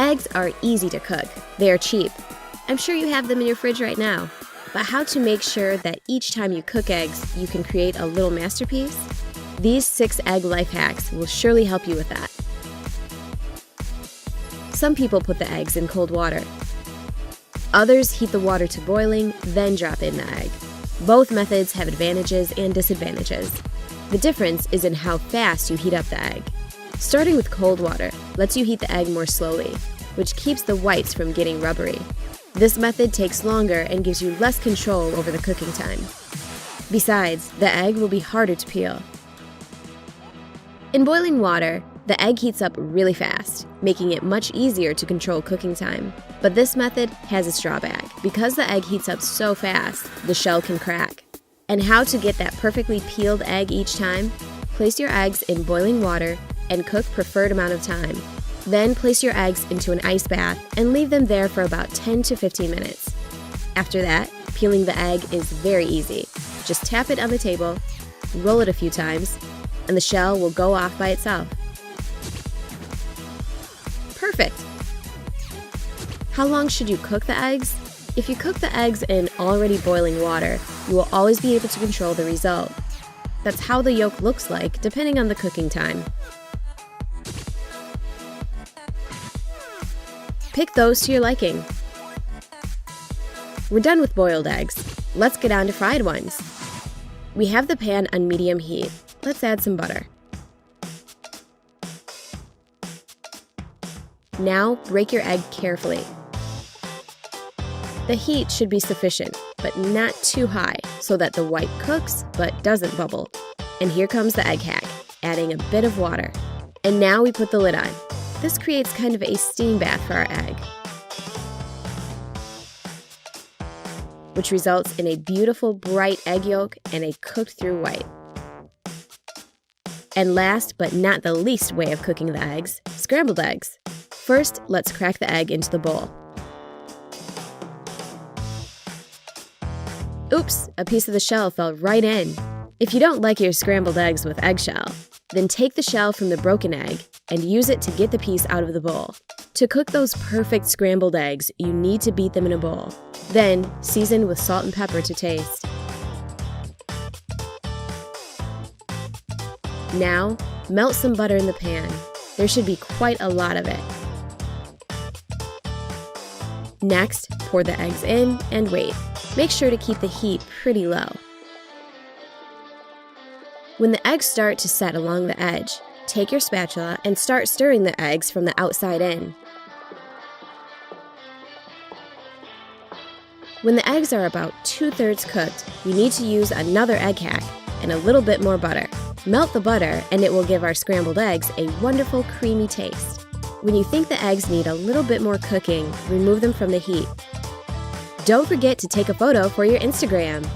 Eggs are easy to cook. They are cheap. I'm sure you have them in your fridge right now. But how to make sure that each time you cook eggs, you can create a little masterpiece? These 6 egg life hacks will surely help you with that. Some people put the eggs in cold water. Others heat the water to boiling, then drop in the egg. Both methods have advantages and disadvantages. The difference is in how fast you heat up the egg. Starting with cold water lets you heat the egg more slowly, which keeps the whites from getting rubbery. This method takes longer and gives you less control over the cooking time. Besides, the egg will be harder to peel. In boiling water, the egg heats up really fast, making it much easier to control cooking time. But this method has its drawback. Because the egg heats up so fast, the shell can crack. And how to get that perfectly peeled egg each time? Place your eggs in boiling water and cook preferred amount of time. Then place your eggs into an ice bath and leave them there for about 10 to 15 minutes. After that, peeling the egg is very easy. Just tap it on the table, roll it a few times, and the shell will go off by itself. Perfect! How long should you cook the eggs? If you cook the eggs in already boiling water, you will always be able to control the result. That's how the yolk looks like, depending on the cooking time. Pick those to your liking. We're done with boiled eggs. Let's get on to fried ones. We have the pan on medium heat. Let's add some butter. Now, break your egg carefully. The heat should be sufficient, but not too high, so that the white cooks but doesn't bubble. And here comes the egg hack, adding a bit of water. And now we put the lid on. This creates kind of a steam bath for our egg, which results in a beautiful bright egg yolk and a cooked through white. And last but not the least way of cooking the eggs, scrambled eggs. First, let's crack the egg into the bowl. Oops, a piece of the shell fell right in. If you don't like your scrambled eggs with eggshell, then take the shell from the broken egg and use it to get the piece out of the bowl. To cook those perfect scrambled eggs, you need to beat them in a bowl. Then, season with salt and pepper to taste. Now, melt some butter in the pan. There should be quite a lot of it. Next, pour the eggs in and wait. Make sure to keep the heat pretty low. When the eggs start to set along the edge, take your spatula and start stirring the eggs from the outside in. When the eggs are about 2/3 cooked, you need to use another egg hack and a little bit more butter. Melt the butter and it will give our scrambled eggs a wonderful creamy taste. When you think the eggs need a little bit more cooking, remove them from the heat. Don't forget to take a photo for your Instagram.